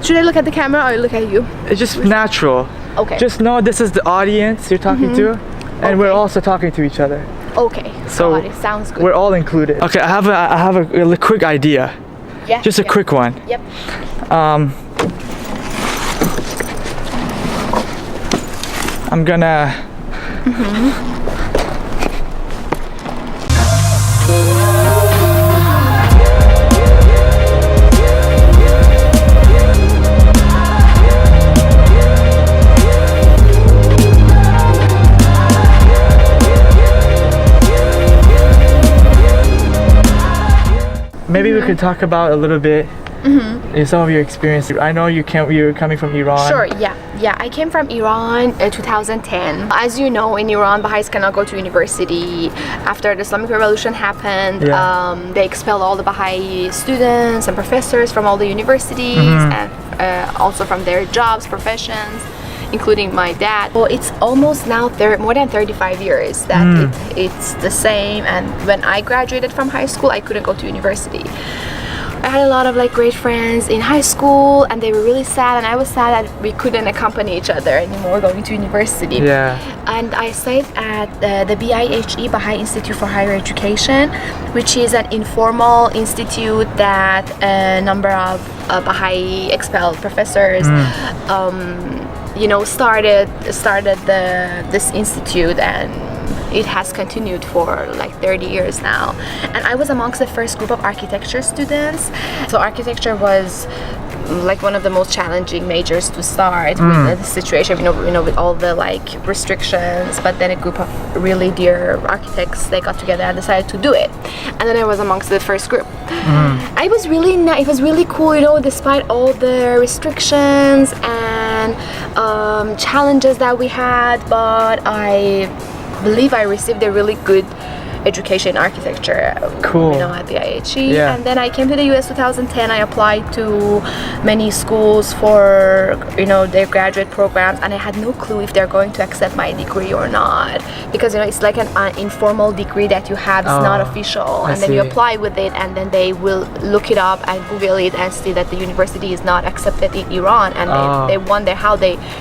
Should I look at the camera or look at you? It's just natural. Okay. Just know this is the audience you're talking to, and we're also talking to each other. Okay. So got it. Sounds good. we're all included. Okay, I have a quick idea. Yeah. Just a quick one. Yep. I'm gonna. Maybe we could talk about a little bit some of your experience. I know you're coming from Iran. Sure, yeah. I came from Iran in 2010. As you know, in Iran, Baha'is cannot go to university. After the Islamic Revolution happened, they expelled all the Baha'i students and professors from all the universities and also from their jobs, professions, including my dad. Well, it's almost now more than 35 years that it's the same. And when I graduated from high school, I couldn't go to university. I had a lot of great friends in high school, and they were really sad, and I was sad that we couldn't accompany each other anymore going to university. Yeah. And I studied at the BIHE, Baha'i Institute for Higher Education, which is an informal institute that a number of Baha'i expelled professors started this institute, and it has continued for 30 years now. And I was amongst the first group of architecture students. So architecture was one of the most challenging majors to start with the situation, with all the restrictions. But then a group of really dear architects, they got together and decided to do it. And then I was amongst the first group. It was really cool, despite all the restrictions and challenges that we had. But I believe I received a really good education in architecture. Cool. At the IHE. And then I came to the US 2010. I applied to many schools for their graduate programs, and I had no clue if they're going to accept my degree or not, because it's like an informal degree that you have. It's not official. And then you apply with it, and then they will look it up and Google it and see that the university is not accepted in Iran, and they wonder how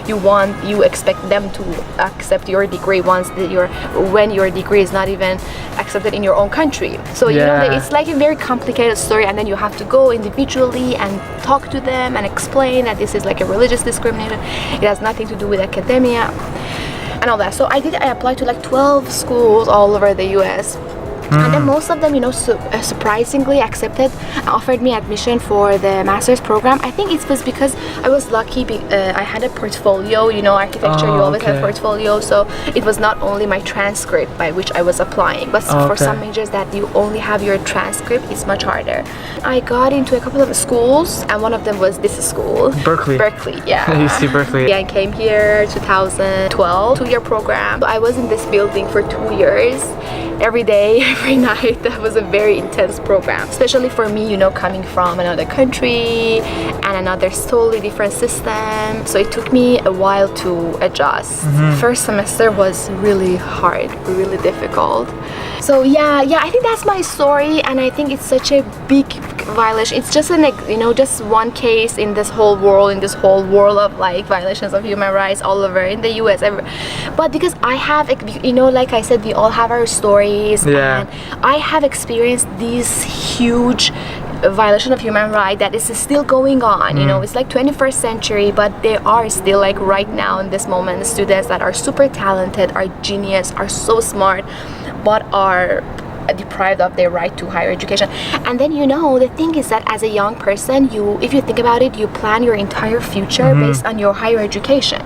you expect them to accept your degree when your degree is not even accepted in your own country. So it's like a very complicated story, and then you have to go individually and talk to them and explain that this is like a religious discrimination. It has nothing to do with academia and all that. So I applied to 12 schools all over the US. And then most of them, surprisingly accepted, offered me admission for the master's program. I think it was because I was lucky. I had a portfolio, architecture, you always have a portfolio. So it was not only my transcript by which I was applying, but for some majors that you only have your transcript, it's much harder. I got into a couple of schools, and one of them was this school. Berkeley, yeah. UC Berkeley. Yeah, I came here 2012, 2-year program. So I was in this building for 2 years. Every day, every night. That was a very intense program, especially for me, coming from another country and another totally different system. So it took me a while to adjust. First semester was really hard, really difficult. So I think that's my story, and I think it's such a big violation. It's just just one case in this whole world of violations of human rights all over in the US. But because I have, like I said, we all have our stories, and I have experienced these huge violation of human rights that is still going on. It's 21st century, but there are still right now in this moment students that are super talented, are genius, are so smart, but are deprived of their right to higher education. And then the thing is that as a young person, if you think about it, you plan your entire future based on your higher education.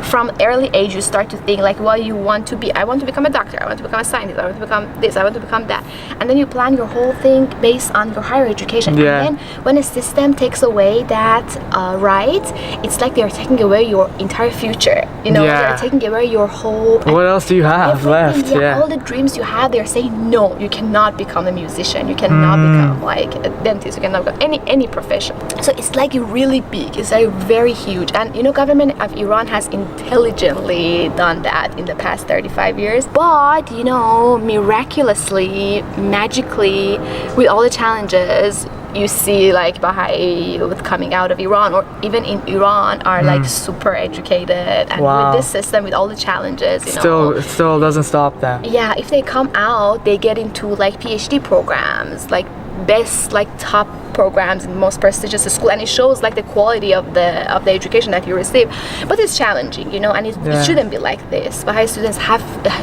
From early age you start to think what you want to be. I want to become a doctor, I want to become a scientist, I want to become this, I want to become that, and then you plan your whole thing based on your higher education. And then when a system takes away that right, it's like they're taking away your entire future. They're taking away your whole, what else do you have left? All the dreams you have, they're saying no, you cannot become a musician, you cannot become a dentist, you cannot become any profession. So it's really big, it's very huge. And government of Iran has intelligently done that in the past 35 years. But miraculously, magically, with all the challenges, you see like Baha'i youth coming out of Iran or even in Iran are like super educated, and with this system, with all the challenges, you know, it still doesn't stop them. yeah, if they come out, they get into like PhD programs, like best, like top programs in the most prestigious school, and it shows like the quality of the education that you receive. But it's challenging, you know, and it shouldn't be like this. Baha'i students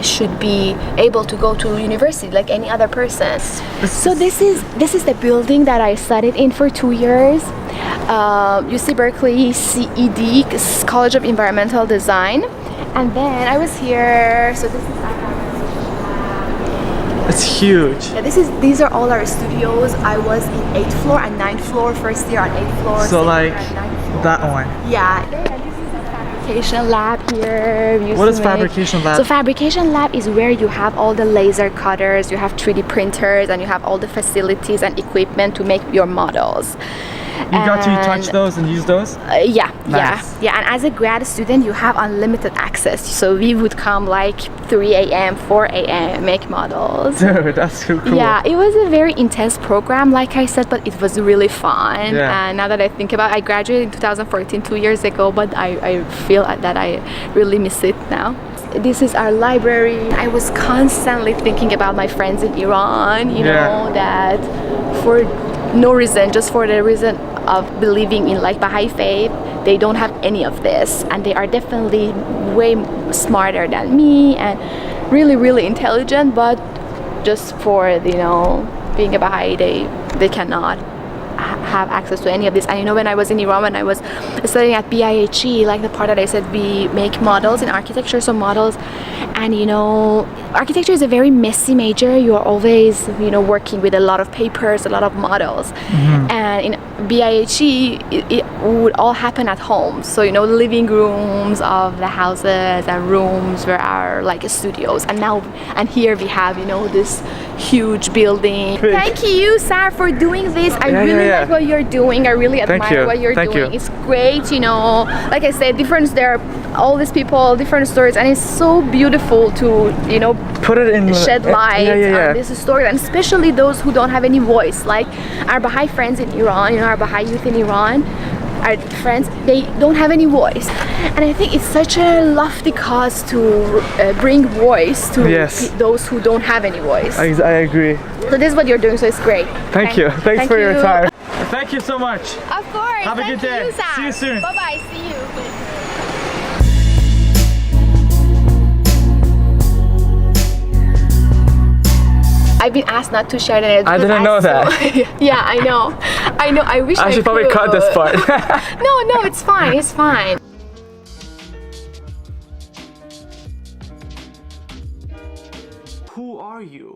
should be able to go to university like any other person. So this is the building that I studied in for 2 years. UC Berkeley CED, College of Environmental Design, and then I was here. So this is it's huge. yeah, these are all our studios. I was in 8th floor and 9th floor, first year on 8th floor. So like that one. Yeah. And this is the fabrication lab here. What is fabrication lab? So fabrication lab is where you have all the laser cutters, you have 3D printers, and you have all the facilities and equipment to make your models. You got to touch those and use those? Yeah, nice. yeah. And as a grad student, you have unlimited access. So we would come like 3 a.m., 4 a.m., make models. Dude, that's so cool. Yeah, it was a very intense program, like I said, but it was really fun. Yeah. And now that I think about it, I graduated in 2014, 2 years ago, but I feel that I really miss it now. This is our library. I was constantly thinking about my friends in Iran, you know, that for no reason, just for the reason of believing in like Baha'i faith, they don't have any of this, and they are definitely way smarter than me and really, really intelligent, but just for, you know, being a Baha'i, they cannot have access to any of this. And you know, when I was in Iran, when I was studying at BIHE, like the part that I said, we make models in architecture, so models, and you know, architecture is a very messy major. You are always, you know, working with a lot of papers, a lot of models, and in BIHE it would all happen at home. So you know, living rooms of the houses and rooms were our like studios, and here we have, you know, this huge building. Thank you, Sarah, for doing this. I really like what you're doing. I really admire what you're doing. It's great, you know, like I said, there are all these people, different stories, and it's so beautiful to, you know, put it in, shed light on this story, and especially those who don't have any voice, like our Baha'i friends in Iran, you know, our Baha'i youth in Iran, our friends, they don't have any voice, and I think it's such a lofty cause to bring voice to those who don't have any voice. I agree. So this is what you're doing, so it's great. Thank you. Thanks for your time. Thank you so much. Of course. Have a good day. See you soon. Bye-bye. See you. I've been asked not to share the. I didn't know that. Yeah, I know. I wish I should probably cut this part. No, it's fine. It's fine. Who are you?